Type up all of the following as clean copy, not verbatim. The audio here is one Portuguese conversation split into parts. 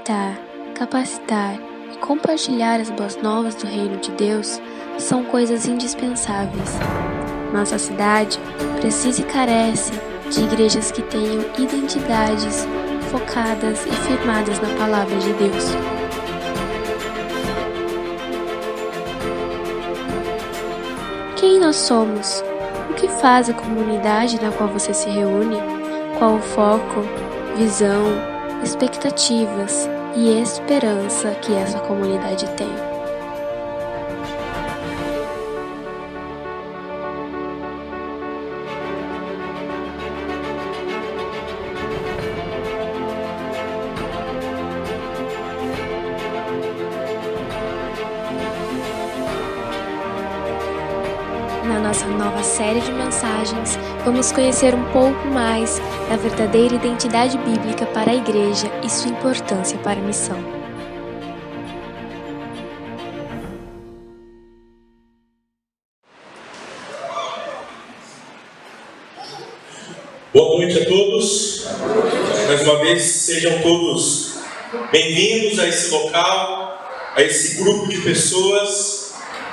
orientar, capacitar e compartilhar as boas novas do reino de Deus são coisas indispensáveis. Nossa cidade precisa e carece de igrejas que tenham identidades focadas e firmadas na palavra de Deus. Quem nós somos? O que faz a comunidade na qual você se reúne? Qual o foco, visão, expectativas e esperança que essa comunidade tem? Na nossa nova série de mensagens, vamos conhecer um pouco mais da verdadeira identidade bíblica para a igreja e sua importância para a missão. Boa noite a todos. Mais uma vez, sejam todos bem-vindos a esse local, a esse grupo de pessoas.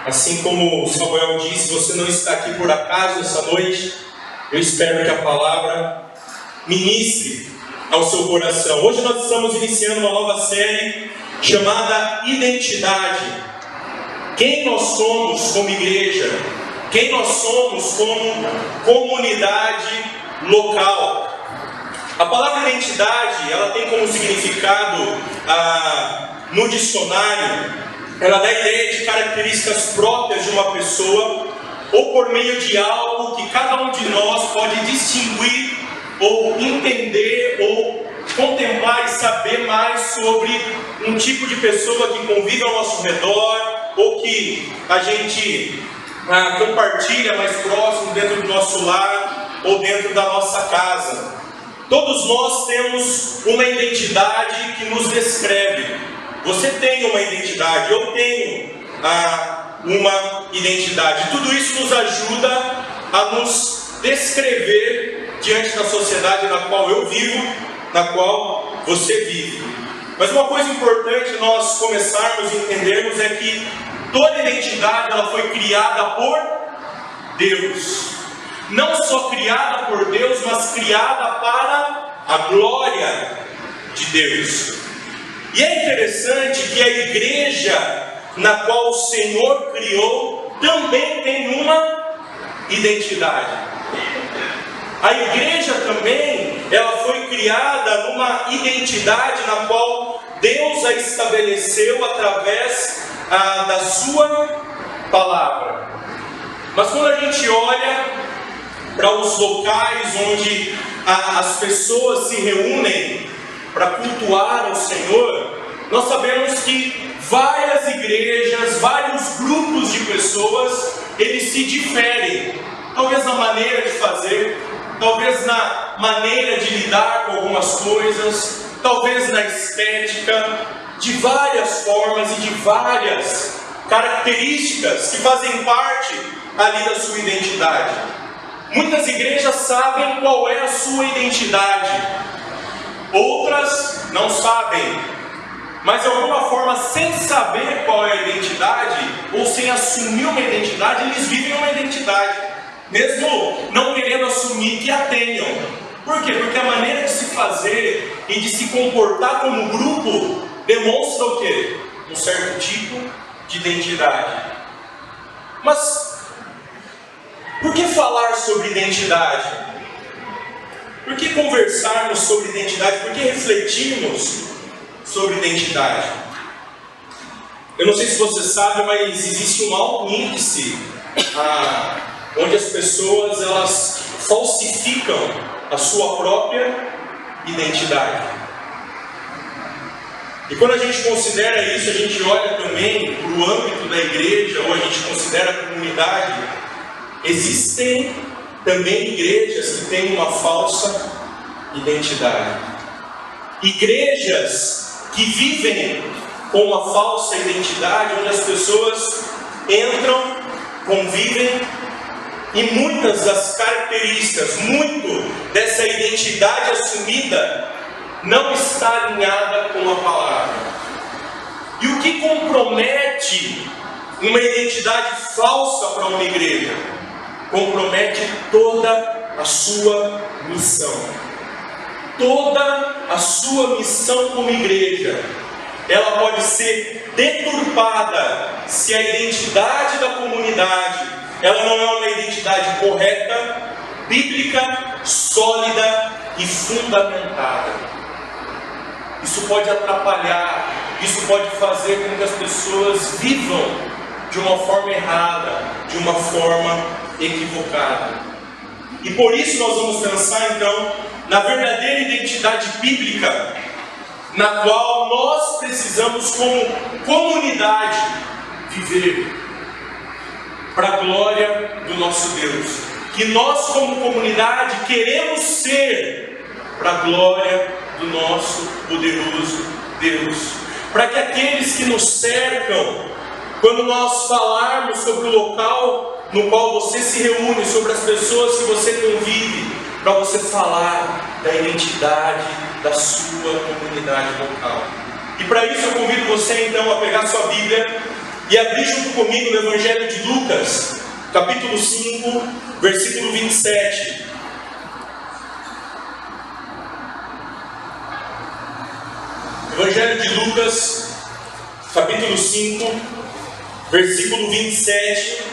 Assim como o Samuel disse, você não está aqui por acaso essa noite. Eu espero que a palavra ministre ao seu coração. Hoje nós estamos iniciando uma nova série chamada Identidade. Quem nós somos como igreja? Quem nós somos como comunidade local? A palavra identidade, ela tem como significado no dicionário, ela dá a ideia de características próprias de uma pessoa ou por meio de algo que cada um de nós pode distinguir ou entender ou contemplar e saber mais sobre um tipo de pessoa que convive ao nosso redor ou que a gente compartilha mais próximo dentro do nosso lar ou dentro da nossa casa. Todos nós temos uma identidade que nos descreve. Você tem uma identidade, eu tenho uma identidade. Tudo isso nos ajuda a nos descrever diante da sociedade na qual eu vivo, na qual você vive. Mas uma coisa importante nós começarmos a entendermos é que toda identidade ela foi criada por Deus. Não só criada por Deus, mas criada para a glória de Deus. E é interessante que a igreja na qual o Senhor criou também tem uma identidade. A igreja também, ela foi criada numa identidade na qual Deus a estabeleceu através da sua palavra. Mas quando a gente olha para os locais onde as pessoas se reúnem para cultuar ao Senhor, nós sabemos que várias igrejas, vários grupos de pessoas, eles se diferem, talvez na maneira de fazer, talvez na maneira de lidar com algumas coisas, talvez na estética, de várias formas e de várias características que fazem parte ali da sua identidade. Muitas igrejas sabem qual é a sua identidade, outras não sabem, mas de alguma forma, sem saber qual é a identidade, ou sem assumir uma identidade, eles vivem uma identidade, mesmo não querendo assumir que a tenham. Por quê? Porque a maneira de se fazer e de se comportar como grupo demonstra o quê? Um certo tipo de identidade. Mas por que falar sobre identidade? Por que conversarmos sobre identidade? Por que refletirmos sobre identidade? Eu não sei se você sabe, mas existe um alto índice onde as pessoas elas falsificam a sua própria identidade. E quando a gente considera isso, a gente olha também para o âmbito da igreja, ou a gente considera a comunidade, existem também igrejas que têm uma falsa identidade. Igrejas que vivem com uma falsa identidade, onde as pessoas entram, convivem, e muitas das características, muito dessa identidade assumida, não está alinhada com a palavra. E o que compromete uma identidade falsa para uma igreja? Compromete toda a sua missão. Toda a sua missão como igreja, ela pode ser deturpada se a identidade da comunidade, ela não é uma identidade correta, bíblica, sólida e fundamentada. Isso pode atrapalhar, isso pode fazer com que as pessoas vivam de uma forma errada, de uma forma equivocada. E por isso nós vamos pensar então na verdadeira identidade bíblica, na qual nós precisamos como comunidade viver para a glória do nosso Deus. Que nós como comunidade queremos ser para a glória do nosso poderoso Deus. Para que aqueles que nos cercam, quando nós falarmos sobre o local no qual você se reúne, sobre as pessoas que você convive, para você falar da identidade da sua comunidade local. E para isso eu convido você então a pegar sua Bíblia e abrir junto comigo no Evangelho de Lucas, capítulo 5, versículo 27. Evangelho de Lucas, capítulo 5, versículo 27.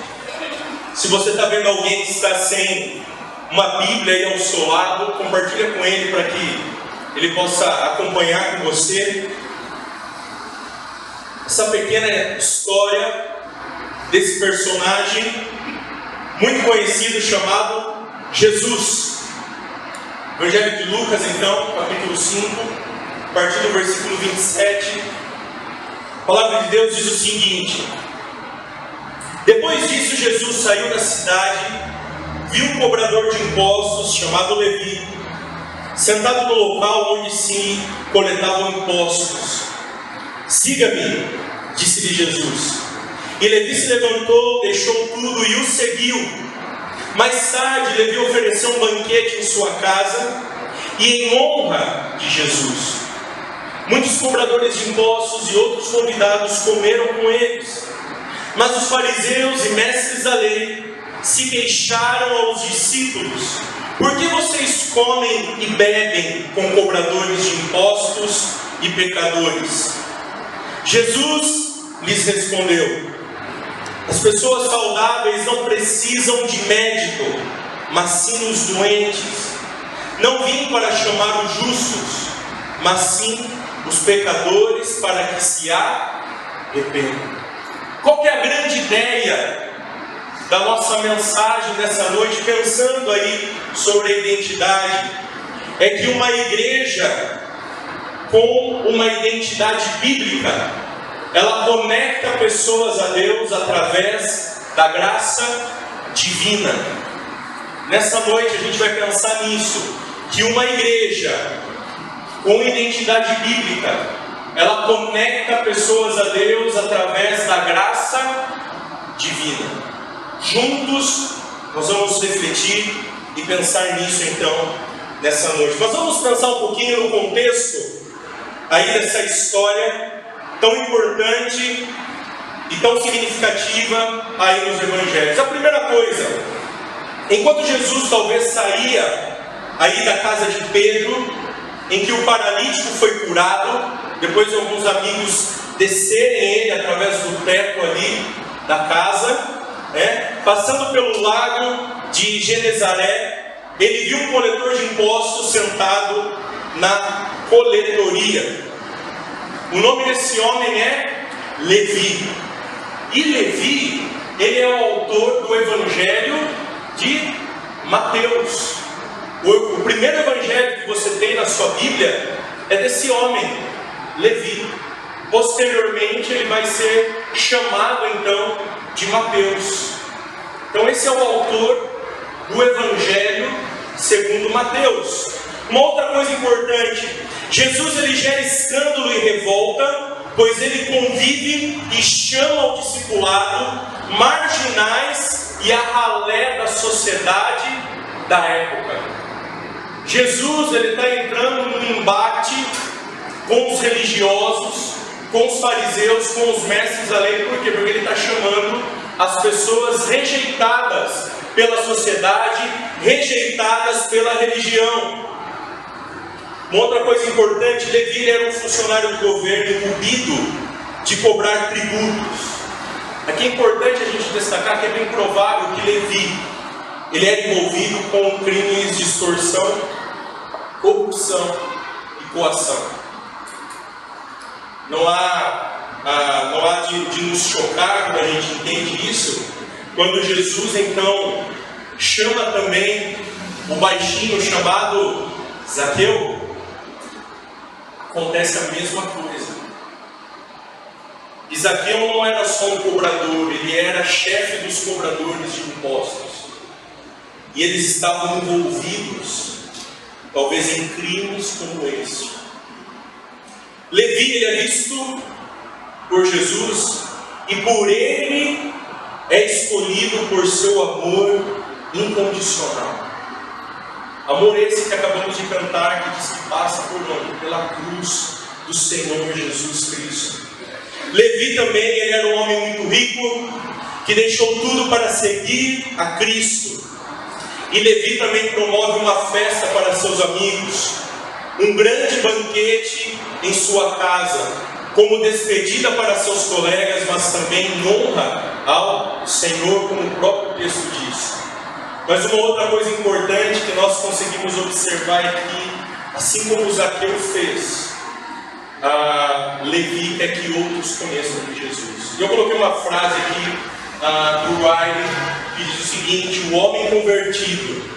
Se você está vendo alguém que está sem uma Bíblia aí ao seu lado, compartilha com ele para que ele possa acompanhar com você essa pequena história desse personagem muito conhecido chamado Jesus. Evangelho de Lucas, então, capítulo 5, a partir do versículo 27, a palavra de Deus diz o seguinte: depois disso, Jesus saiu da cidade, viu um cobrador de impostos chamado Levi, sentado no local onde se coletavam impostos. Siga-me, disse-lhe Jesus. E Levi se levantou, deixou tudo e o seguiu. Mais tarde, Levi ofereceu um banquete em sua casa e em honra de Jesus. Muitos cobradores de impostos e outros convidados comeram com eles. Mas os fariseus e mestres da lei se queixaram aos discípulos: por que vocês comem e bebem com cobradores de impostos e pecadores? Jesus lhes respondeu: as pessoas saudáveis não precisam de médico, mas sim os doentes. Não vim para chamar os justos, mas sim os pecadores para que se arrependam. Qual que é a grande ideia da nossa mensagem nessa noite, pensando aí sobre a identidade? É que uma igreja com uma identidade bíblica, ela conecta pessoas a Deus através da graça divina. Nessa noite a gente vai pensar nisso, que uma igreja com identidade bíblica, ela conecta pessoas a Deus através da graça divina. Juntos nós vamos refletir e pensar nisso então nessa noite. Mas vamos pensar um pouquinho no contexto aí dessa história tão importante e tão significativa aí nos evangelhos. A primeira coisa, enquanto Jesus talvez saía aí da casa de Pedro, em que o paralítico foi curado, depois de alguns amigos descerem ele através do teto ali da casa, passando pelo lago de Genezaré, ele viu um coletor de impostos sentado na coletoria. O nome desse homem é Levi. E Levi, ele é o autor do Evangelho de Mateus. O primeiro evangelho que você tem na sua Bíblia é desse homem, Levi. Posteriormente ele vai ser chamado então de Mateus. Então esse é o autor do Evangelho segundo Mateus. Uma outra coisa importante: Jesus ele gera escândalo e revolta, pois ele convive e chama ao discipulado marginais e a ralé da sociedade da época. Jesus está entrando num embate com os religiosos, com os fariseus, com os mestres da lei. Por quê? Porque ele está chamando as pessoas rejeitadas pela sociedade, rejeitadas pela religião. Uma outra coisa importante, Levi era um funcionário do governo incumbido de cobrar tributos. Aqui é importante a gente destacar que é bem provável que Levi ele era envolvido com crimes de extorsão, corrupção e coação. Não há de nos chocar quando a gente entende isso, quando Jesus então chama também o baixinho chamado Zaqueu. Acontece a mesma coisa. E Zaqueu não era só um cobrador, ele era chefe dos cobradores de impostos. E eles estavam envolvidos, talvez em crimes como este. Levi ele é visto por Jesus e por ele é escolhido por seu amor incondicional. Amor esse que acabamos de cantar, que diz que passa por onde? Pela cruz do Senhor Jesus Cristo. Levi também ele era um homem muito rico, que deixou tudo para seguir a Cristo. E Levi também promove uma festa para seus amigos, um grande banquete em sua casa, como despedida para seus colegas, mas também em honra ao Senhor, como o próprio texto diz. Mas uma outra coisa importante que nós conseguimos observar é que, assim como Zaqueu fez, Levi quer que outros conheçam de Jesus. E eu coloquei uma frase aqui do Riley, que diz o seguinte: o homem convertido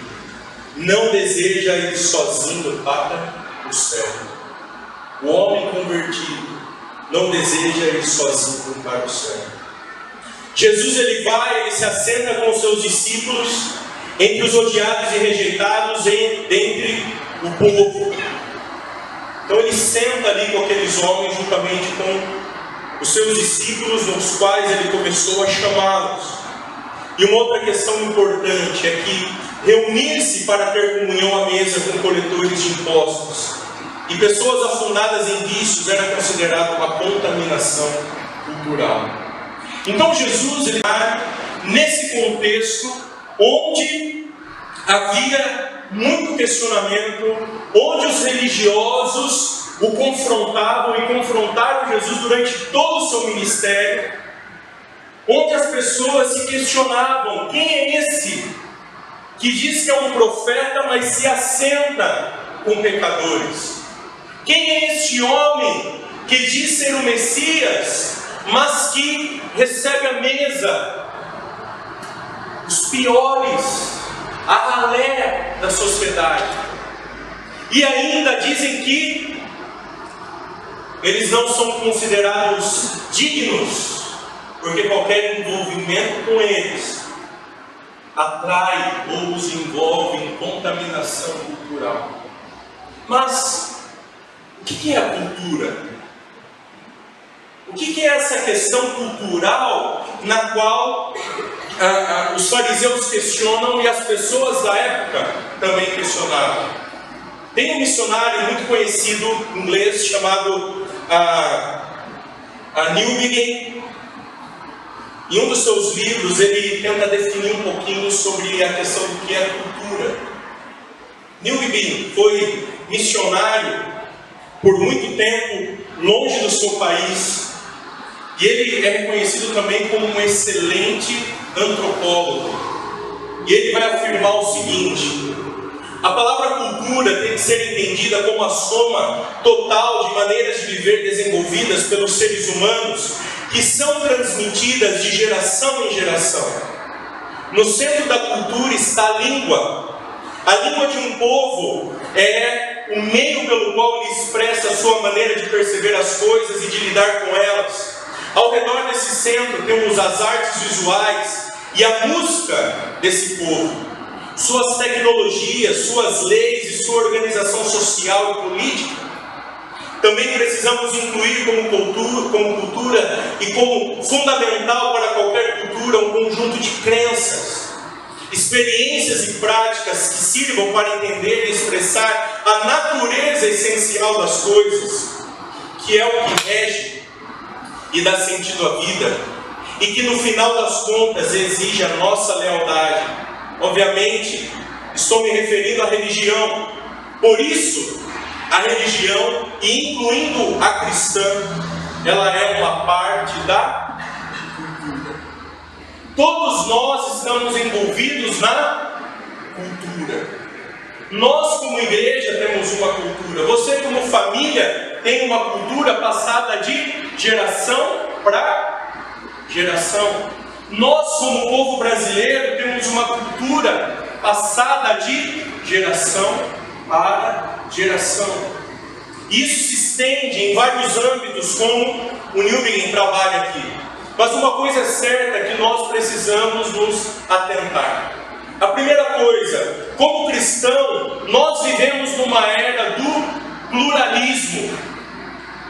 não deseja ir sozinho para o céu. O homem convertido não deseja ir sozinho para o céu. Jesus ele se assenta com os seus discípulos entre os odiados e rejeitados, dentre o povo. Então ele senta ali com aqueles homens juntamente com os seus discípulos, nos quais ele começou a chamá-los. E uma outra questão importante é que reunir-se para ter comunhão à mesa com coletores de impostos e pessoas afundadas em vícios era considerado uma contaminação cultural. Então Jesus ele está nesse contexto onde havia muito questionamento, onde os religiosos o confrontavam e confrontaram Jesus durante todo o seu ministério, onde as pessoas se questionavam: quem é esse que diz que é um profeta, mas se assenta com pecadores? Quem é este homem que diz ser o Messias, mas que recebe à mesa os piores, a ralé da sociedade? E ainda dizem que eles não são considerados dignos, porque qualquer envolvimento com eles atrai ou os envolve em contaminação cultural. Mas o que é a cultura? O que é essa questão cultural na qual os fariseus questionam e as pessoas da época também questionavam? Tem um missionário muito conhecido inglês chamado Newbigin. Em um dos seus livros ele tenta definir um pouquinho sobre a questão do que é cultura. Newbigin foi missionário por muito tempo longe do seu país. E ele é reconhecido também como um excelente antropólogo. E ele vai afirmar o seguinte: a palavra cultura tem que ser entendida como a soma total de maneiras de viver desenvolvidas pelos seres humanos que são transmitidas de geração em geração. No centro da cultura está a língua. A língua de um povo é o meio pelo qual ele expressa a sua maneira de perceber as coisas e de lidar com elas. Ao redor desse centro temos as artes visuais e a música desse povo, suas tecnologias, suas leis e sua organização social e política. Também precisamos incluir como cultura e como fundamental para qualquer cultura um conjunto de crenças. experiências e práticas que sirvam para entender e expressar a natureza essencial das coisas, que é o que rege e dá sentido à vida, e que no final das contas exige a nossa lealdade. Obviamente, estou me referindo à religião. Por isso, a religião, e incluindo a cristã, ela é uma parte da cultura. Todos nós estamos envolvidos na cultura. Nós, como igreja, temos uma cultura. Você, como família, tem uma cultura passada de geração para geração. Nós, como povo brasileiro, temos uma cultura passada de geração para geração. Isso se estende em vários âmbitos, como o Newbegin trabalha aqui. Mas uma coisa é certa que nós precisamos nos atentar. A primeira coisa, como cristão, nós vivemos numa era do pluralismo.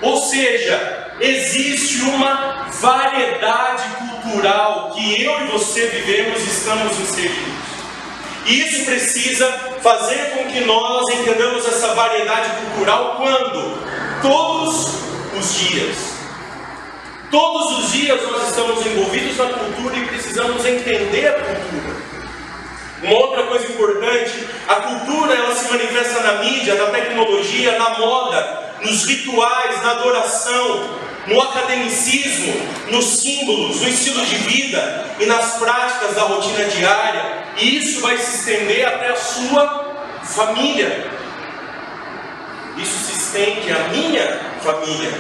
Ou seja, existe uma variedade cultural que eu e você vivemos e estamos inseridos. E isso precisa fazer com que nós entendamos essa variedade cultural quando? Todos os dias. Todos os dias nós estamos envolvidos na cultura e precisamos entender a cultura. Uma outra coisa importante, a cultura ela se manifesta na mídia, na tecnologia, na moda, nos rituais, na adoração, no academicismo, nos símbolos, no estilo de vida e nas práticas da rotina diária. E isso vai se estender até a sua família. Isso se estende à minha família.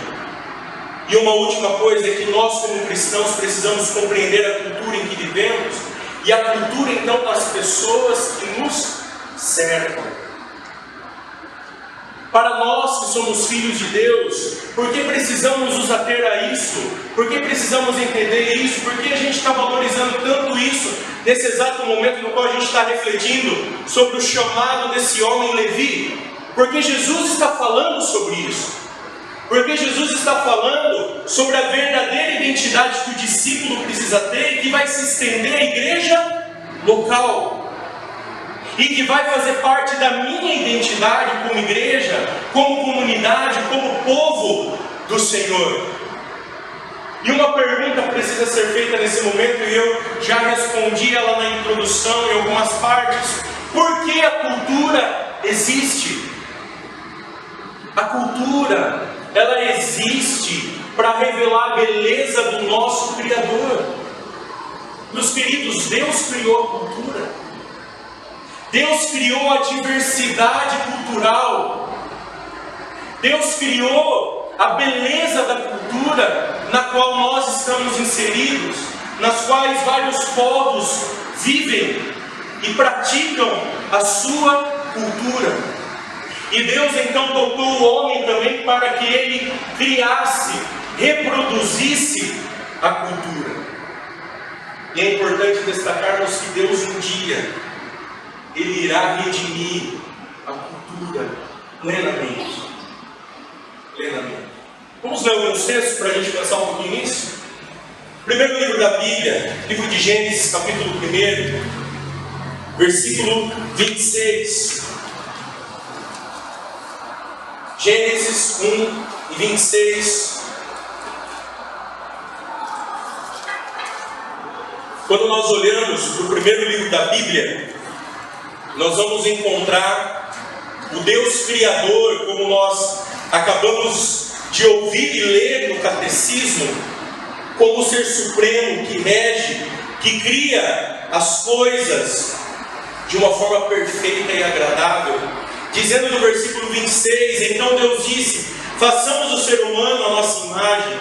E uma última coisa é que nós, como cristãos, precisamos compreender a cultura em que vivemos e a cultura, então, das pessoas que nos cercam. Para nós que somos filhos de Deus, por que precisamos nos ater a isso? Por que precisamos entender isso? Por que a gente está valorizando tanto isso nesse exato momento no qual a gente está refletindo sobre o chamado desse homem Levi? Porque Jesus está falando sobre isso. Porque Jesus está falando sobre a verdadeira identidade que o discípulo precisa ter e que vai se estender à igreja local. E que vai fazer parte da minha identidade como igreja, como comunidade, como povo do Senhor. E uma pergunta precisa ser feita nesse momento, e eu já respondi ela na introdução em algumas partes. Por que a cultura existe? A cultura, ela existe para revelar a beleza do nosso Criador. Meus queridos, Deus criou a cultura. Deus criou a diversidade cultural. Deus criou a beleza da cultura na qual nós estamos inseridos, nas quais vários povos vivem e praticam a sua cultura. E Deus então dotou o homem também para que ele criasse, reproduzisse a cultura. E é importante destacarmos que Deus um dia Ele irá redimir a cultura plenamente. Vamos ler alguns textos para a gente pensar um pouquinho nisso? Primeiro livro da Bíblia, livro de Gênesis, capítulo 1, versículo 26. Gênesis 1 e 26. Quando nós olhamos para o primeiro livro da Bíblia, nós vamos encontrar o Deus Criador, como nós acabamos de ouvir e ler no Catecismo, como o Ser Supremo que rege, que cria as coisas de uma forma perfeita e agradável. Dizendo no versículo 26, então Deus disse: façamos o ser humano à nossa imagem,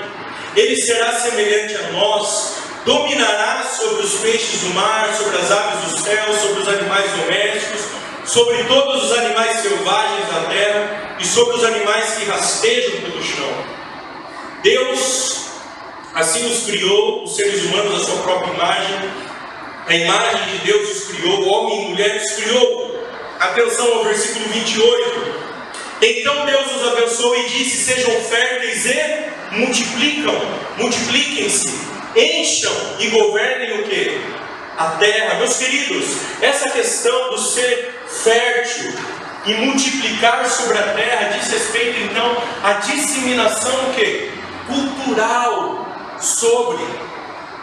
ele será semelhante a nós, dominará sobre os peixes do mar, sobre as aves do céu, sobre os animais domésticos, sobre todos os animais selvagens da terra e sobre os animais que rastejam pelo chão. Deus assim os criou, os seres humanos, à sua própria imagem. A imagem de Deus os criou, homem e mulher os criou. Atenção ao versículo 28. Então Deus os abençoou e disse: sejam férteis e multipliquem-se, encham e governem o quê? a terra. Meus queridos, essa questão do ser fértil e multiplicar sobre a terra diz respeito então à disseminação o quê? Cultural sobre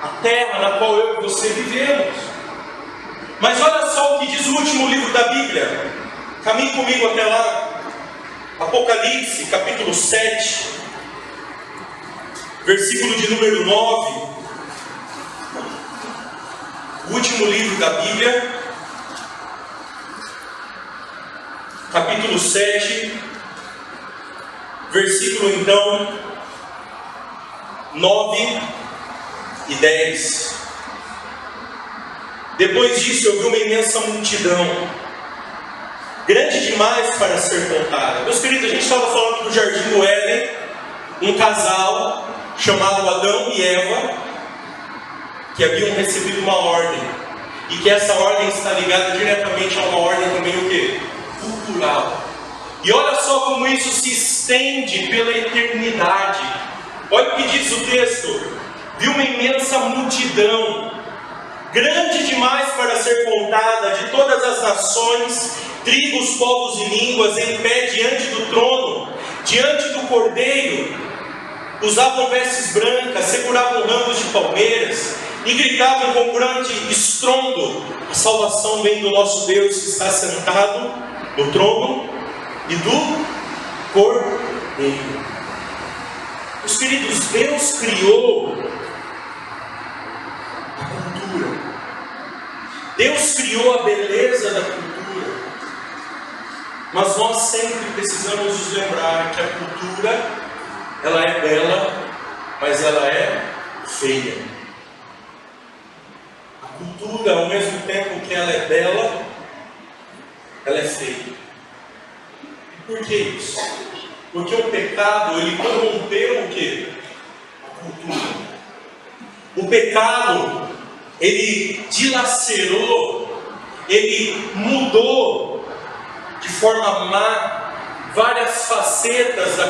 a terra na qual eu e você vivemos. Mas olha só o que diz o último livro da Bíblia. Caminhe comigo até lá. Apocalipse, capítulo 7, versículo de número 9. O último livro da Bíblia, capítulo 7, versículo então 9 e 10. Depois disso eu vi uma imensa multidão, grande demais para ser contada. Meus queridos, a gente estava falando do Jardim do Éden, um casal chamado Adão e Eva, que haviam recebido uma ordem, e que essa ordem está ligada diretamente a uma ordem também o quê? Cultural. E olha só como isso se estende pela eternidade. Olha o que diz o texto: viu uma imensa multidão, grande demais para ser contada, de todas as nações, tribos, povos e línguas, em pé diante do trono, diante do Cordeiro. Usavam vestes brancas, seguravam ramos de palmeiras e gritavam com grande estrondo: a salvação vem do nosso Deus que está sentado no trono e do Cordeiro. Meus queridos, Deus criou a cultura. Deus criou a beleza da cultura. Mas nós sempre precisamos nos lembrar que a cultura, ela é bela, mas ela é feia. A cultura, ao mesmo tempo que ela é bela, ela é feia. E por que isso? Porque o pecado, ele corrompeu o quê? A cultura. O pecado, ele dilacerou, ele mudou de forma má várias facetas da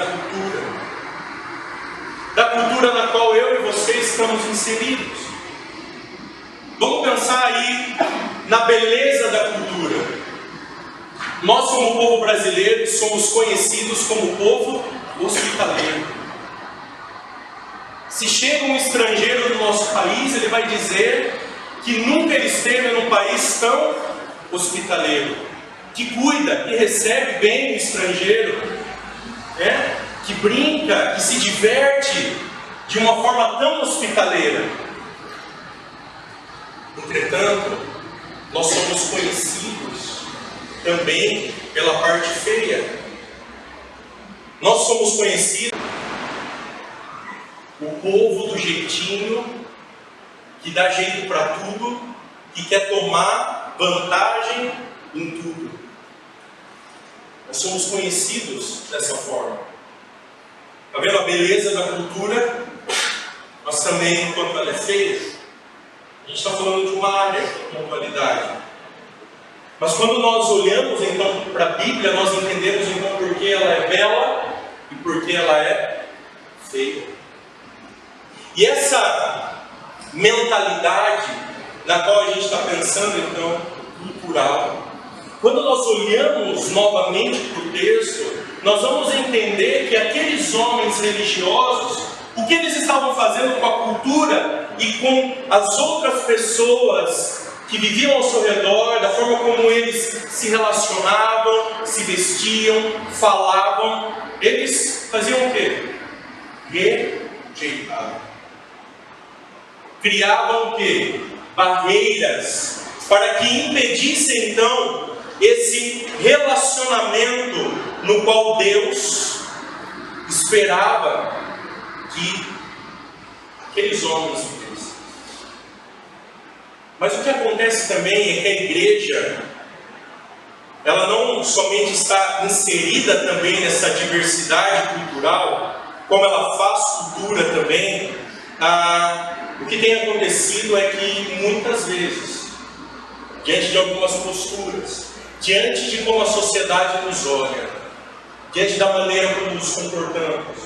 cultura na qual eu e você estamos inseridos. Vamos pensar aí na beleza da cultura. Nós, como povo brasileiro, somos conhecidos como povo hospitaleiro. Se chega um estrangeiro no nosso país, ele vai dizer que nunca ele esteve num país tão hospitaleiro, que cuida, que recebe bem o estrangeiro, né? Que brinca, que se diverte de uma forma tão hospitaleira. Entretanto, nós somos conhecidos também pela parte feia. Nós somos conhecidos o povo do jeitinho, que dá jeito para tudo, que quer tomar vantagem em tudo. Nós somos conhecidos dessa forma. Está vendo a beleza da cultura? Mas também, enquanto ela é feia, a gente está falando de uma área de pontualidade. Mas quando nós olhamos então para a Bíblia, nós entendemos então por que ela é bela e por que ela é feia. E essa mentalidade na qual a gente está pensando então, cultural, quando nós olhamos novamente para o texto, nós vamos entender que aqueles homens religiosos, o que eles estavam fazendo com a cultura e com as outras pessoas que viviam ao seu redor, da forma como eles se relacionavam, se vestiam, falavam, eles faziam o quê? Rejeitavam. Criavam o quê? Barreiras para que impedissem então esse relacionamento no qual Deus esperava que aqueles homens vivessem. Mas o que acontece também é que a igreja, ela não somente está inserida também nessa diversidade cultural, como ela faz cultura também. O que tem acontecido é que muitas vezes, diante de algumas posturas, diante de como a sociedade nos olha, diante da maneira como nos comportamos,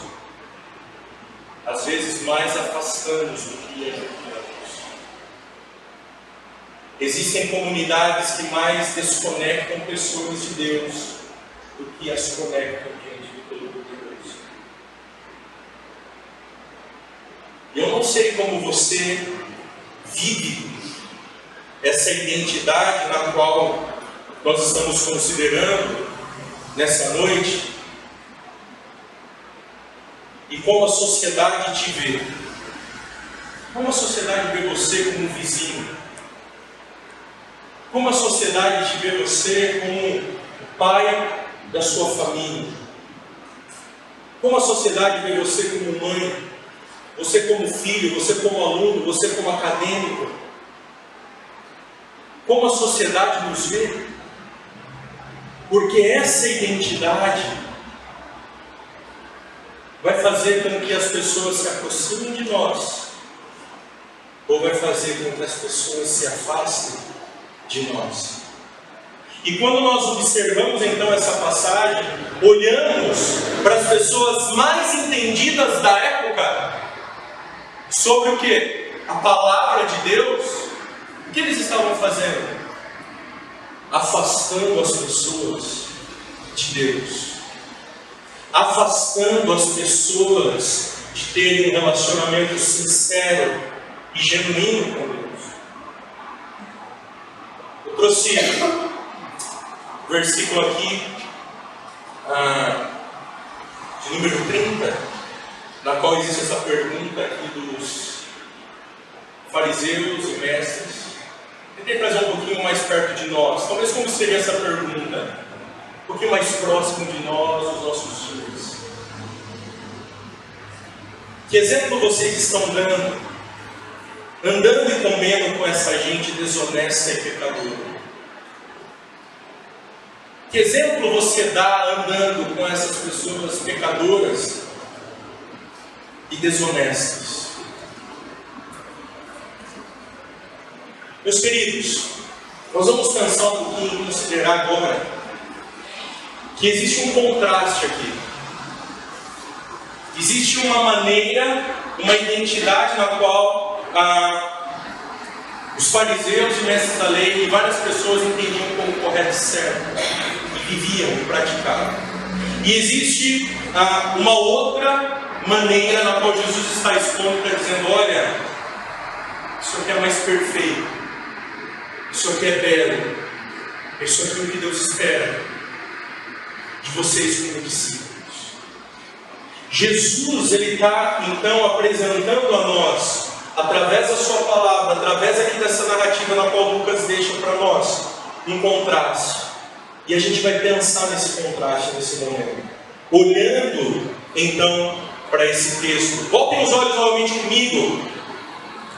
às vezes mais afastamos do que edificamos. existem comunidades que mais desconectam pessoas de Deus do que as conectam diante do Todo-Poderoso. Eu não sei como você vive essa identidade na qual nós estamos considerando nessa noite, e como a sociedade te vê. Como a sociedade vê você como um vizinho? Como a sociedade te vê você como o pai da sua família? Como a sociedade vê você como mãe? Você como filho, você como aluno, você como acadêmico? Como a sociedade nos vê? Porque essa identidade vai fazer com que as pessoas se aproximem de nós, ou vai fazer com que as pessoas se afastem de nós. E quando nós observamos então essa passagem, olhamos para as pessoas mais entendidas da época sobre o que? A palavra de Deus. O que eles estavam fazendo? Afastando as pessoas de Deus, afastando as pessoas de terem um relacionamento sincero e genuíno com Deus. Eu trouxe o versículo aqui, de número 30, na qual existe essa pergunta aqui dos fariseus e mestres. Tentei trazer um pouquinho mais perto de nós. Talvez como seria essa pergunta? Um pouquinho mais próximo de nós, dos nossos dias. Que exemplo vocês estão dando? Andando e comendo com essa gente desonesta e pecadora? Que exemplo você dá andando com essas pessoas pecadoras e desonestas? Meus queridos, nós vamos pensar um pouquinho e considerar agora que existe um contraste aqui. Existe uma maneira, uma identidade na qual os fariseus e mestres da lei e várias pessoas entendiam como correto e certo, e viviam e praticavam. E existe uma outra maneira na qual Jesus está expondo, dizendo: olha, isso aqui é mais perfeito. Isso aqui é belo. Isso aqui é o que Deus espera de vocês como discípulos. Jesus, ele está então apresentando a nós, através da sua palavra, através aqui dessa narrativa na qual Lucas deixa para nós, um contraste. E a gente vai pensar nesse contraste nesse momento, olhando então para esse texto. Voltem os olhos novamente comigo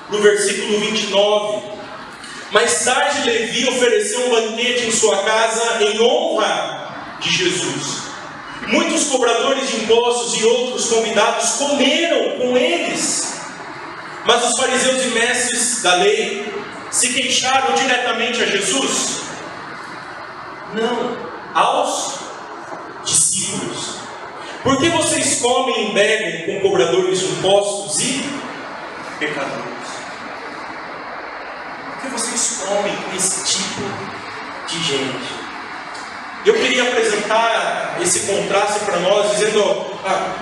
no versículo 29. Mais tarde, Levi ofereceu um banquete em sua casa em honra de Jesus. Muitos cobradores de impostos e outros convidados comeram com eles. Mas os fariseus e mestres da lei se queixaram diretamente a Jesus? Não, aos discípulos. Por que vocês comem e bebem com cobradores de impostos e pecadores? Por que vocês comem com esse tipo de gente? Eu queria apresentar esse contraste para nós, dizendo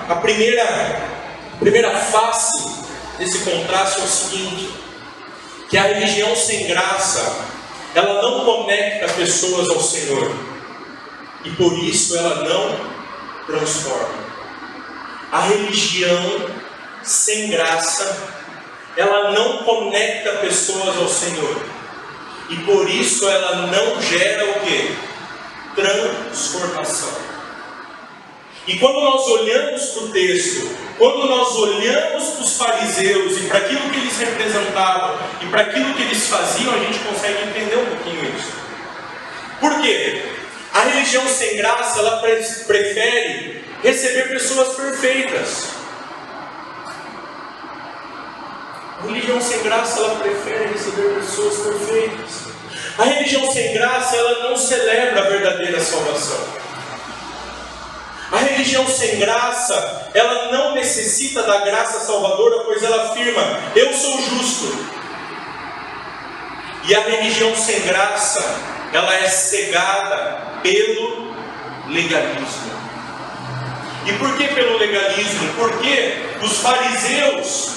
a primeira face desse contraste é o seguinte: que a religião sem graça, ela não conecta pessoas ao Senhor, e por isso ela não transforma. A religião sem graça, ela não conecta pessoas ao Senhor, e por isso ela não gera o quê? Transformação. E quando nós olhamos para o texto, quando nós olhamos para os fariseus e para aquilo que eles representavam e para aquilo que eles faziam, a gente consegue entender um pouquinho isso. Por quê? A religião sem graça, ela prefere receber pessoas perfeitas. A religião sem graça, ela prefere receber pessoas perfeitas. A religião sem graça, ela não celebra a verdadeira salvação. A religião sem graça, ela não necessita da graça salvadora, pois ela afirma: eu sou justo. E a religião sem graça, ela é cegada pelo legalismo. E por que pelo legalismo? Porque os fariseus,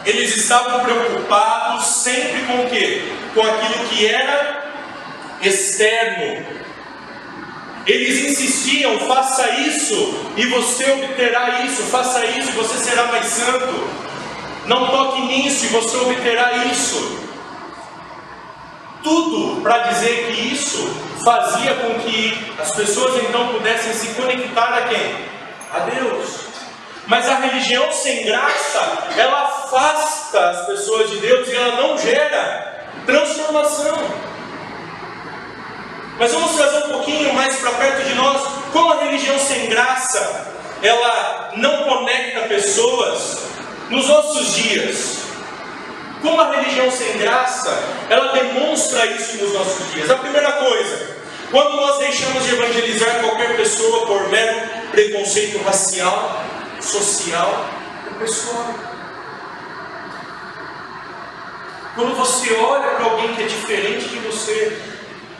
eles estavam preocupados sempre com o quê? Com aquilo que era externo. Eles insistiam: faça isso e você obterá isso, faça isso e você será mais santo, não toque nisso e você obterá isso. Tudo para dizer que isso fazia com que as pessoas então pudessem se conectar a quem? A Deus. Mas a religião sem graça, ela afasta as pessoas de Deus e ela não gera transformação. Mas vamos trazer um pouquinho mais para perto de nós. Como a religião sem graça, ela não conecta pessoas nos nossos dias. Como a religião sem graça, ela demonstra isso nos nossos dias. A primeira coisa, quando nós deixamos de evangelizar qualquer pessoa por mero preconceito racial, social ou pessoal. Quando você olha para alguém que é diferente de você,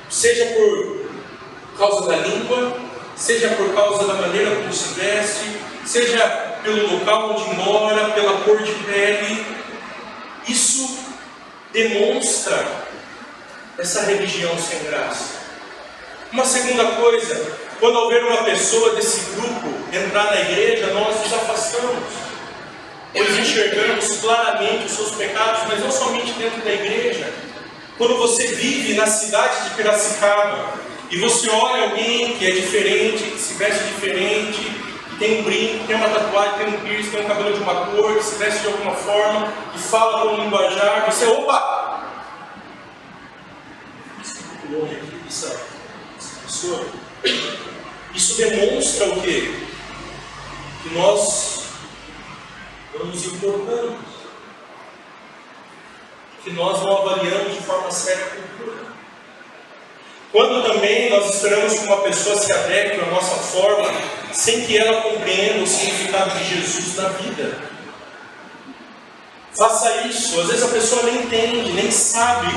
seja por causa da língua, seja por causa da maneira como se veste, seja pelo local onde mora, pela cor de pele, isso demonstra essa religião sem graça. Uma segunda coisa, quando ao ver uma pessoa desse grupo entrar na igreja, nós nos afastamos, pois enxergamos claramente os seus pecados, mas não somente dentro da igreja. Quando você vive na cidade de Piracicaba e você olha alguém que é diferente, que se veste diferente, que tem um brinco, tem uma tatuagem, tem um piercing, tem um cabelo de uma cor, que se veste de alguma forma, que fala com um linguajar, você, opa! Isso é muito longe aqui, essa pessoa. Isso demonstra o quê? Que nós não nos importamos, que nós não avaliamos de forma séria a cultura. Quando também nós esperamos que uma pessoa se adeque à nossa forma, sem que ela compreenda o significado de Jesus na vida. Faça isso. Às vezes a pessoa nem entende, nem sabe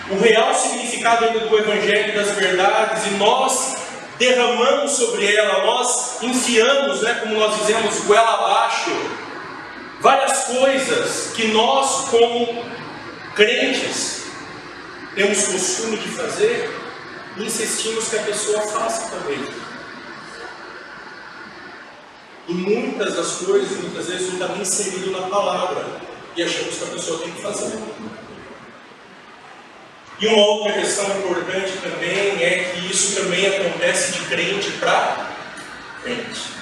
o real significado ainda do Evangelho e das verdades, e nós derramamos sobre ela, nós enfiamos, como nós dizemos, goela abaixo, várias coisas que nós, como crentes, temos costume de fazer, e insistimos que a pessoa faça também. E muitas das coisas, muitas vezes, não está nem inserido na palavra, e achamos que a pessoa tem que fazer. E uma outra questão importante também é que isso também acontece de crente para crente.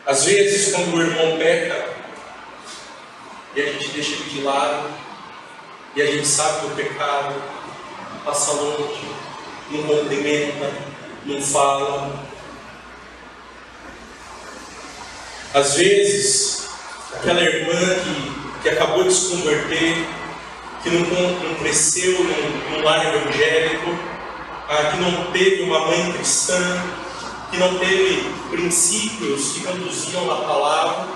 Às vezes, quando o irmão peca, e a gente deixa ele de lado, e a gente sabe do pecado, passa longe, não cumprimenta, não fala. Às vezes, aquela irmã que acabou de se converter, que não cresceu num lar evangélico, que não teve uma mãe cristã, que não teve princípios que conduziam na palavra,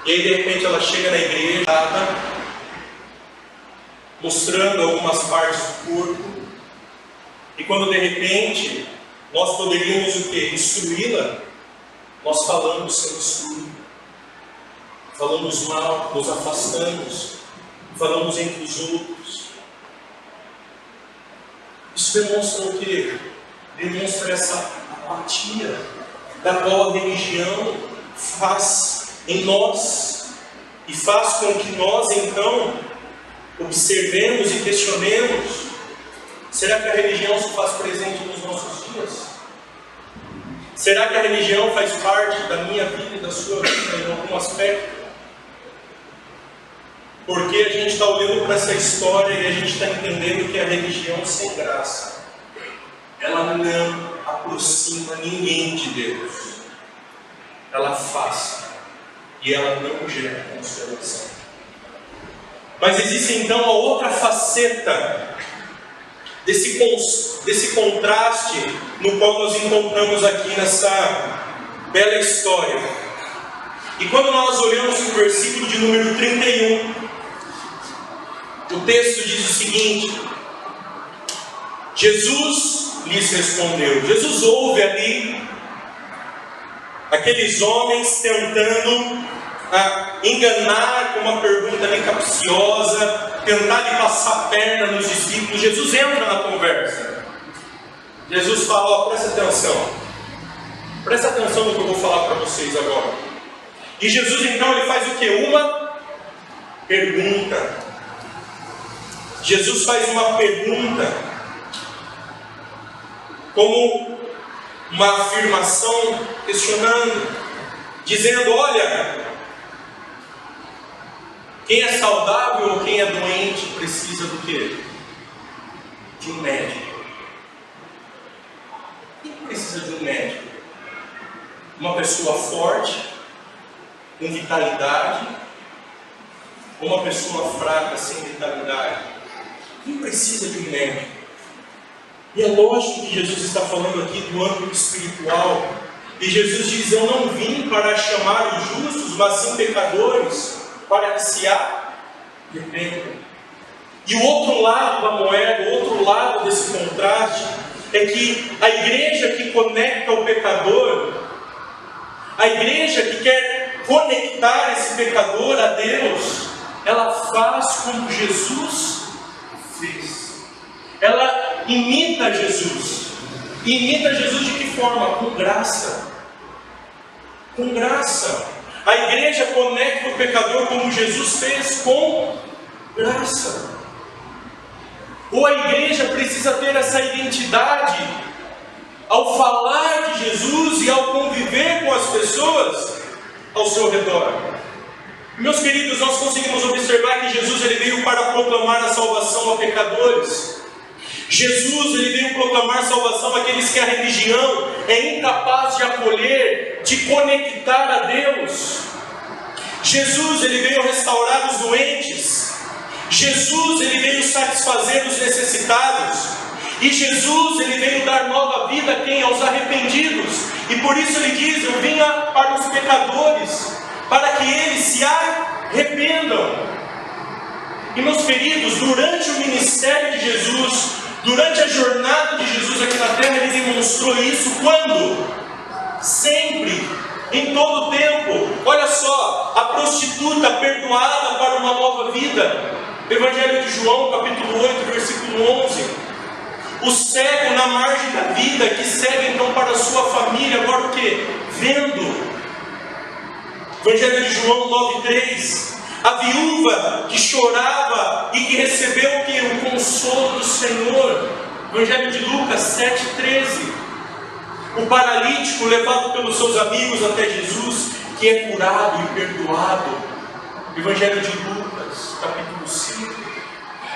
e aí de repente ela chega na igreja, mostrando algumas partes do corpo, e quando de repente nós poderíamos o quê? Instruí-la, nós falamos sem instruir, falamos mal, nos afastamos, falamos entre os outros. Isso demonstra o quê? Demonstra essa apatia da qual a religião faz em nós, e faz com que nós então observemos e questionemos: será que a religião se faz presente nos nossos dias? Será que a religião faz parte da minha vida e da sua vida em algum aspecto? Porque a gente está olhando para essa história e a gente está entendendo que a religião sem graça, ela não aproxima ninguém de Deus. Ela afasta e ela não gera consolação. Mas existe então a outra faceta desse contraste no qual nós encontramos aqui nessa bela história. E quando nós olhamos o versículo de número 31, o texto diz o seguinte: Jesus lhes respondeu. Jesus ouve ali aqueles homens tentando enganar com uma pergunta meio capciosa, tentar lhe passar a perna nos discípulos. Jesus entra na conversa. Jesus fala: presta atenção no que eu vou falar para vocês agora. E Jesus então ele faz o que? Uma pergunta. Jesus faz uma pergunta como uma afirmação, questionando, dizendo: olha, quem é saudável ou quem é doente precisa do quê? De um médico. Quem precisa de um médico? Uma pessoa forte, com vitalidade, ou uma pessoa fraca, sem vitalidade? Quem precisa de um médico? E é lógico que Jesus está falando aqui do âmbito espiritual. E Jesus diz: eu não vim para chamar os justos, mas sim pecadores, para que se arrependam. E o outro lado da moeda, o outro lado desse contraste, é que a igreja que conecta o pecador, a igreja que quer conectar esse pecador a Deus, ela faz como Jesus fez. Ela imita Jesus. E imita Jesus de que forma? Com graça. Com graça. A igreja conecta o pecador como Jesus fez, com graça. Ou a igreja precisa ter essa identidade ao falar de Jesus e ao conviver com as pessoas ao seu redor. Meus queridos, nós conseguimos observar que Jesus ele veio para proclamar a salvação a pecadores. Jesus ele veio proclamar salvação àqueles que a religião é incapaz de acolher, de conectar a Deus. Jesus ele veio restaurar os doentes. Jesus ele veio satisfazer os necessitados. E Jesus ele veio dar nova vida a quem? Aos arrependidos. E por isso ele diz: eu vim para os pecadores, para que eles se arrependam. E meus queridos, durante o ministério de Jesus, durante a jornada de Jesus aqui na terra, ele demonstrou isso quando? Sempre, em todo o tempo. Olha só, a prostituta perdoada para uma nova vida. Evangelho de João, capítulo 8, versículo 11. O cego na margem da vida, que segue então para a sua família, agora o que? Vendo. Evangelho de João 9,3. A viúva que chorava e que recebeu o que? O consolo do Senhor. Evangelho de Lucas 7,13. O paralítico levado pelos seus amigos até Jesus, que é curado e perdoado. Evangelho de Lucas, capítulo 5.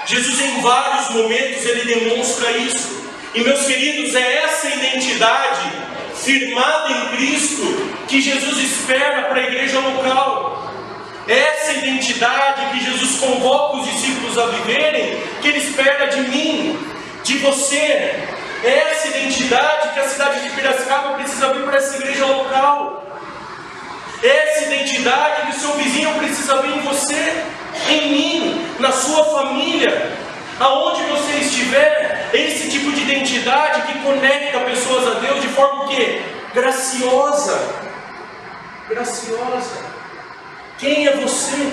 Jesus em vários momentos ele demonstra isso. E meus queridos, é essa identidade firmada em Cristo que Jesus espera para a igreja local. É essa identidade que Jesus convoca os discípulos a viverem, que ele espera de mim, de você. É essa identidade que a cidade de Piracicaba precisa vir para essa igreja local. É essa identidade que o seu vizinho precisa ver em você, em mim, na sua família, aonde você estiver. Esse tipo de identidade que conecta pessoas a Deus de forma que? Graciosa. Graciosa. Quem é você?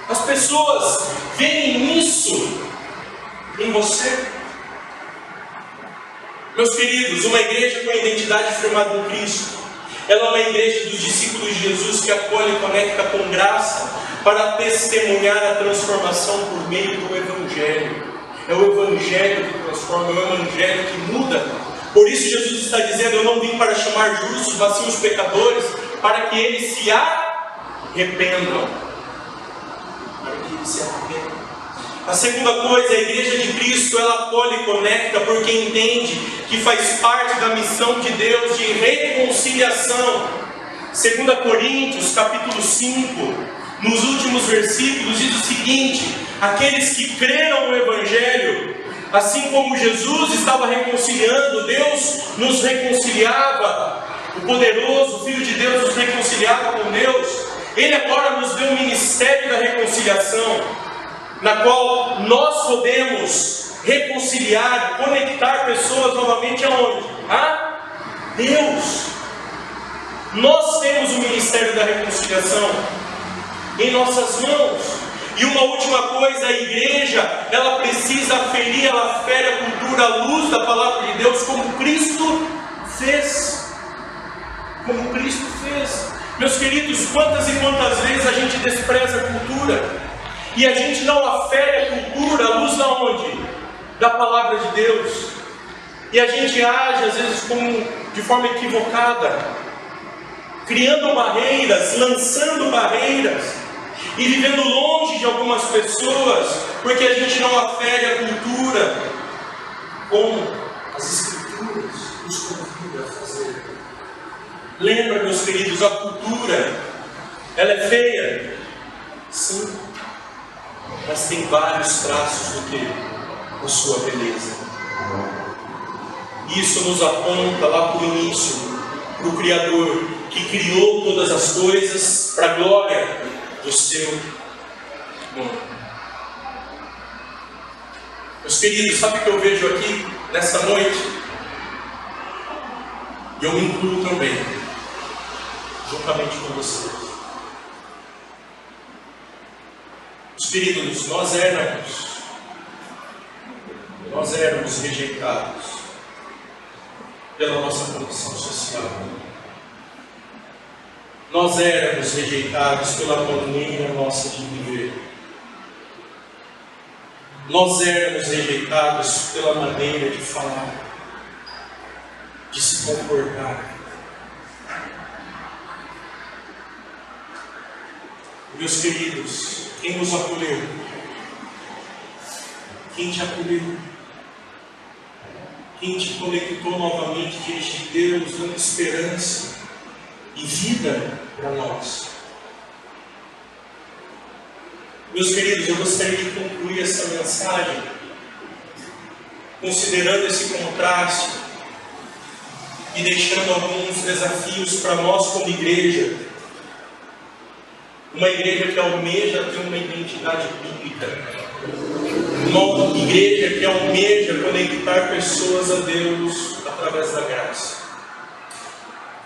As pessoas veem isso em você. Meus queridos, uma igreja com identidade firmada em Cristo, ela é uma igreja dos discípulos de Jesus que acolhe e conecta com graça para testemunhar a transformação por meio do Evangelho. É o Evangelho que transforma, é o Evangelho que muda. Por isso Jesus está dizendo: eu não vim para chamar justos, mas sim os pecadores, para que eles se arrependam. Para que eles se arrependam. A segunda coisa, a igreja de Cristo, ela acolhe e conecta porque entende que faz parte da missão de Deus de reconciliação. 2 Coríntios, capítulo 5, nos últimos versículos, diz o seguinte: aqueles que creram no Evangelho, assim como Jesus estava reconciliando, Deus nos reconciliava. O poderoso Filho de Deus nos reconciliava com Deus, Ele agora nos deu o ministério da reconciliação, na qual nós podemos reconciliar, conectar pessoas novamente aonde? A Deus. Nós temos o ministério da reconciliação em nossas mãos. E uma última coisa, a igreja, ela precisa aferir, ela fere a cultura à luz da palavra de Deus, como Cristo fez. Como Cristo fez. Meus queridos, quantas e quantas vezes a gente despreza a cultura, e a gente não afere a cultura à luz da onde? Da palavra de Deus. E a gente age, às vezes, de forma equivocada, criando barreiras, lançando barreiras, e vivendo longe de algumas pessoas, porque a gente não afere a cultura como as Escrituras nos convidam a fazer. Lembra, meus queridos, a cultura, ela é feia? Sim, mas tem vários traços do que? A sua beleza. Isso nos aponta lá para o início, para o Criador, que criou todas as coisas para a glória do seu nome. Meus queridos, sabe o que eu vejo aqui nessa noite? E eu me incluo também, juntamente com vocês. Meus queridos, nós éramos rejeitados pela nossa condição social. Nós éramos rejeitados pela maneira nossa de viver. Nós éramos rejeitados pela maneira de falar, de se comportar. Meus queridos, quem nos acolheu? Quem te acolheu? Quem te conectou novamente diante de Deus, dando esperança e vida para nós? Meus queridos, eu gostaria de concluir essa mensagem considerando esse contraste e deixando alguns desafios para nós como igreja. Uma igreja que almeja ter uma identidade bíblica. Uma igreja que almeja conectar pessoas a Deus através da graça.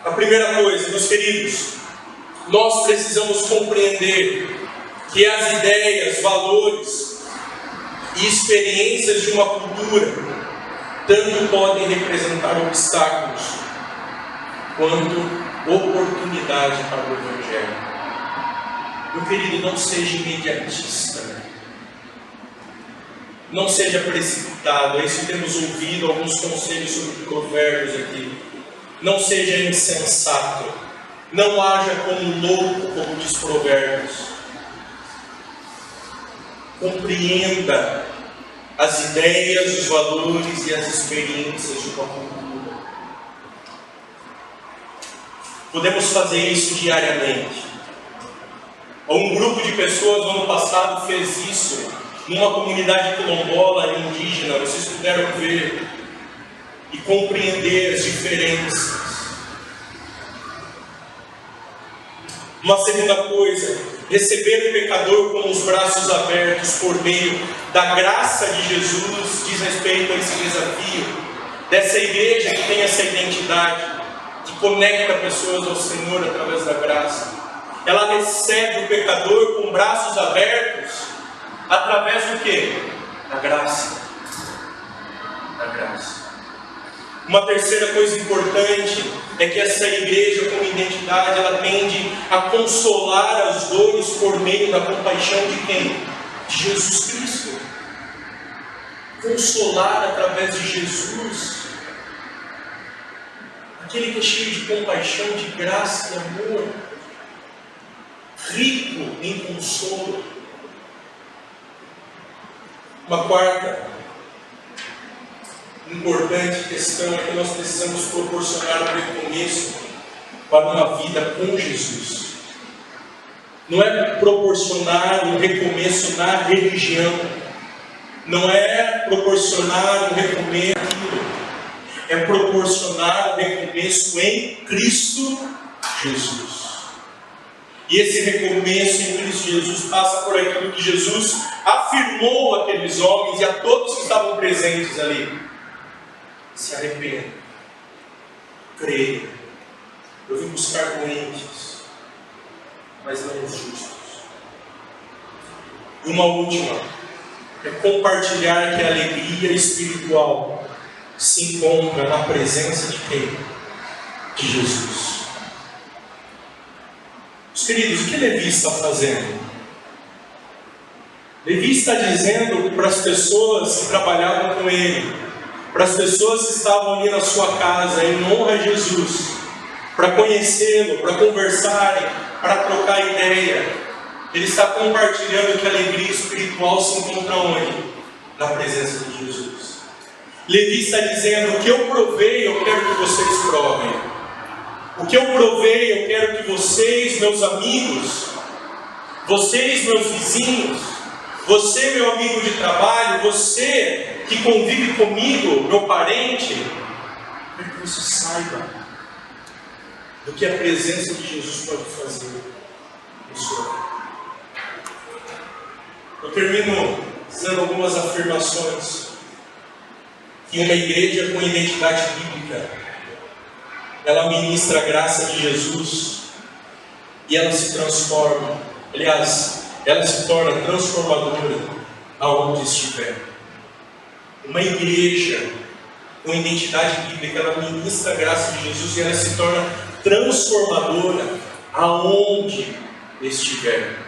A primeira coisa, meus queridos, nós precisamos compreender que as ideias, valores e experiências de uma cultura tanto podem representar obstáculos quanto oportunidade para o Evangelho. Meu querido, não seja imediatista. Não seja precipitado. É isso que temos ouvido alguns conselhos sobre provérbios aqui. Não seja insensato. Não haja como louco, como diz Provérbios. Compreenda as ideias, os valores e as experiências de uma cultura. Podemos fazer isso diariamente. Um grupo de pessoas no ano passado fez isso numa comunidade quilombola e indígena. Vocês puderam ver e compreender as diferenças. Uma segunda coisa, receber o pecador com os braços abertos por meio da graça de Jesus diz respeito a esse desafio dessa igreja que tem essa identidade, que conecta pessoas ao Senhor através da graça. Ela recebe o pecador com braços abertos através do quê? Da graça. Da graça. Uma terceira coisa importante é que essa igreja com identidade, ela tende a consolar as dores por meio da compaixão de quem? De Jesus Cristo. Consolar através de Jesus. Aquele que é cheio de compaixão, de graça e amor. Rico em consolo. Uma quarta importante questão é que nós precisamos proporcionar um recomeço para uma vida com Jesus. Não é proporcionar um recomeço na religião. Não é proporcionar um recomeço, é proporcionar um recomeço em Cristo Jesus. E esse recomeço em Cristo Jesus passa por aquilo que Jesus afirmou àqueles homens e a todos que estavam presentes ali. Se arrependam, creiam. Eu vim buscar doentes, mas não os justos. E uma última, é compartilhar que a alegria espiritual se encontra na presença de quem? De Jesus. Meus queridos, o que Levi está fazendo? Levi está dizendo para as pessoas que trabalhavam com ele, para as pessoas que estavam ali na sua casa, em honra a Jesus, para conhecê-lo, para conversarem, para trocar ideia. Ele está compartilhando que a alegria espiritual se encontra onde? Na presença de Jesus. Levi está dizendo: o que eu provei, eu quero que vocês provem. O que eu provei, eu quero que vocês, meus amigos, vocês, meus vizinhos, você, meu amigo de trabalho, você que convive comigo, meu parente, eu quero que você saiba do que a presença de Jesus pode fazer no seu vida. Eu termino dizendo algumas afirmações que uma igreja com identidade bíblica, ela ministra a graça de Jesus e ela se transforma. Aliás, ela se torna transformadora aonde estiver. Uma igreja com identidade bíblica, ela ministra a graça de Jesus e ela se torna transformadora aonde estiver.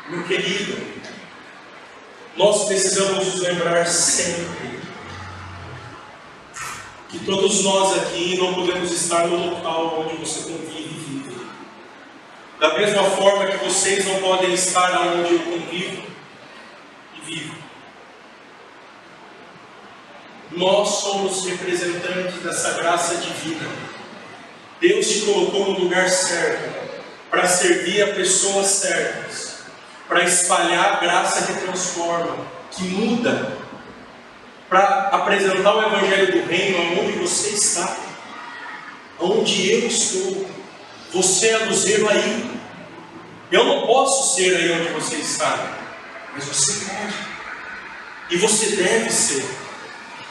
Meu querido, nós precisamos nos lembrar sempre que todos nós aqui não podemos estar no local onde você convive e vive. Da mesma forma que vocês não podem estar onde eu convivo e vivo. Nós somos representantes dessa graça divina. Deus te colocou no lugar certo para servir a pessoas certas, para espalhar a graça que transforma, que muda, para apresentar o Evangelho do Reino aonde você está, aonde eu estou. Você é luzeiro aí. Eu não posso ser aí onde você está, mas você pode. E você deve ser.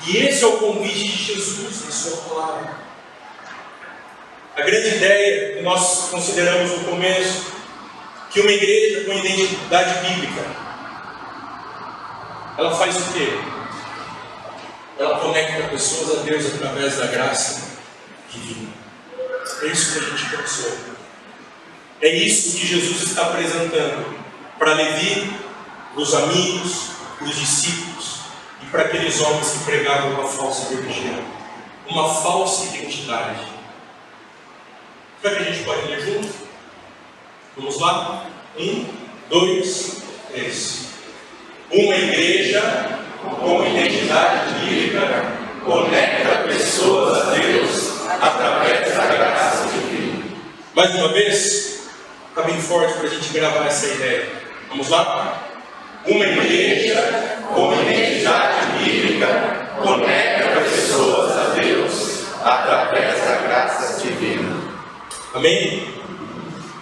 E esse é o convite de Jesus na sua palavra. A grande ideia que nós consideramos no começo, que uma igreja com identidade bíblica, ela faz o quê? Ela conecta pessoas a Deus através da graça divina. É isso que a gente pensou. É isso que Jesus está apresentando para Levi, para os amigos, para os discípulos e para aqueles homens que pregavam uma falsa religião, uma falsa identidade. Será que a gente pode ler junto? Vamos lá? 1, 2, 3. Uma igreja com identidade bíblica conecta pessoas a Deus através da graça divina. Mais uma vez, está bem forte para a gente gravar essa ideia. Vamos lá? Uma igreja com identidade bíblica conecta pessoas a Deus através da graça divina. Amém?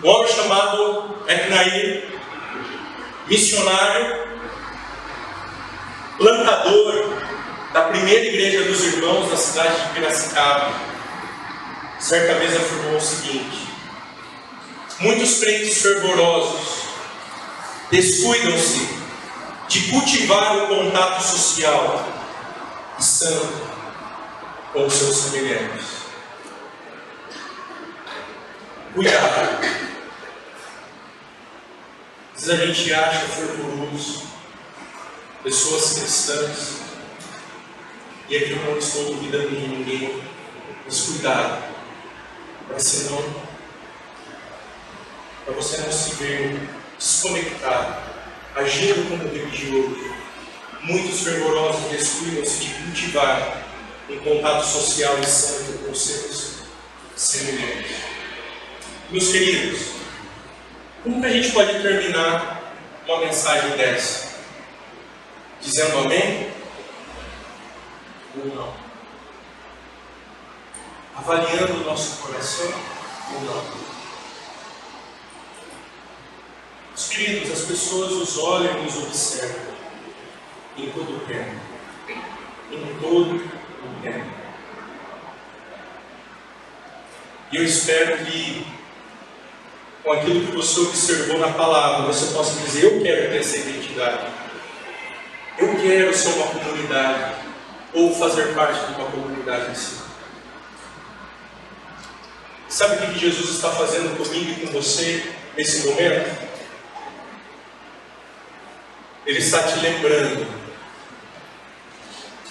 Um homem chamado Eknair, missionário, plantador da primeira igreja dos irmãos da cidade de Piracicaba, certa vez afirmou o seguinte: muitos crentes fervorosos descuidam-se de cultivar um contato social e santo com os seus semelhantes. Cuidado. Às vezes a gente acha fervoroso pessoas cristãs, e aqui eu não estou duvidando de ninguém, mas cuidado, para você não se ver desconectado, agindo como religioso. Muitos fervorosos descuidam-se de cultivar um contato social e santo com seus semelhantes. Meus queridos, como que a gente pode terminar uma mensagem dessa? Dizendo amém? Ou não? Avaliando o nosso coração? Ou não? Os queridos, as pessoas nos olham e nos observam em todo o tempo. Em todo o tempo. E eu espero que, com aquilo que você observou na palavra, você possa dizer: eu quero ter essa identidade. Eu quero ser uma comunidade, ou fazer parte de uma comunidade assim. Sabe o que Jesus está fazendo comigo e com você nesse momento? Ele está te lembrando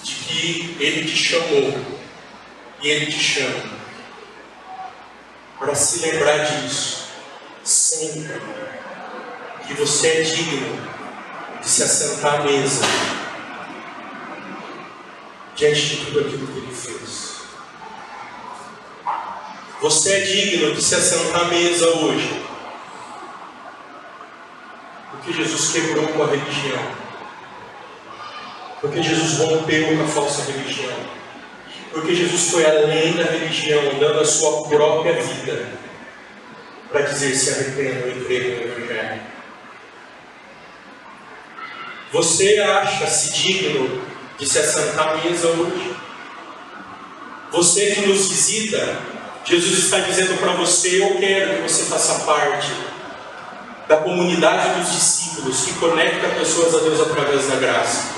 de que Ele te chamou e Ele te chama para se lembrar disso sempre, que você é digno de se assentar à mesa diante de tudo aquilo que Ele fez. Você é digno de se assentar à mesa hoje, porque Jesus quebrou com a religião, porque Jesus rompeu com a falsa religião, porque Jesus foi além da religião, dando a sua própria vida para dizer: se arrependam e creiam no Evangelho. Você acha-se digno de se assentar à mesa hoje? Você que nos visita, Jesus está dizendo para você: eu quero que você faça parte da comunidade dos discípulos que conecta pessoas a Deus através da graça.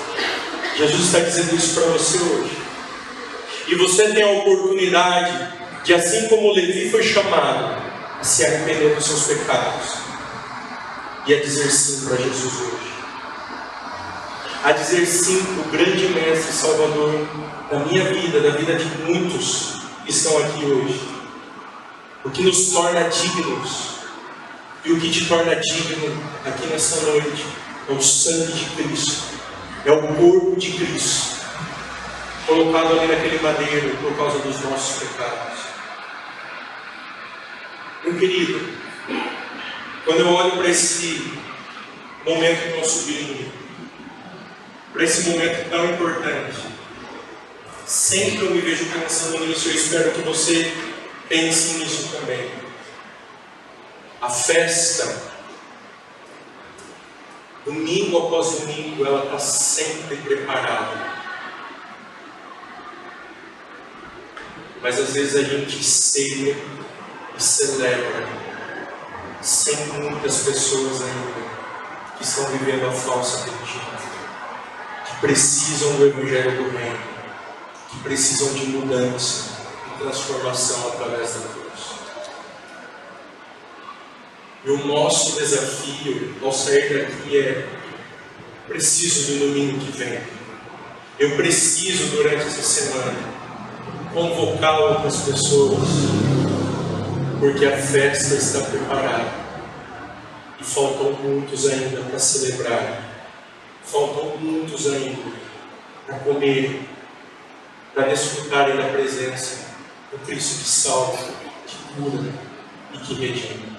Jesus está dizendo isso para você hoje. E você tem a oportunidade de, assim como Levi foi chamado, a se arrepender dos seus pecados e a dizer sim para Jesus hoje. A dizer sim para o grande Mestre Salvador da minha vida, da vida de muitos que estão aqui hoje. O que nos torna dignos e o que te torna digno aqui nessa noite é o sangue de Cristo, é o corpo de Cristo, colocado ali naquele madeiro por causa dos nossos pecados. Meu querido, quando eu olho para esse momento tão sublime, para esse momento tão importante, sempre eu me vejo pensando nisso. Eu espero que você pense nisso também. A festa, domingo após domingo, ela está sempre preparada. Mas às vezes a gente ceia e celebra sem muitas pessoas ainda que estão vivendo a falsa religião, que precisam do Evangelho do Reino, que precisam de mudança e transformação através da cruz. E o nosso desafio ao sair daqui é: preciso do domingo que vem. Eu preciso, durante essa semana, convocar outras pessoas, porque a festa está preparada e faltam muitos ainda para celebrar, faltam muitos ainda para comer, para desfrutarem da presença do Cristo que salva, que cura e que redime.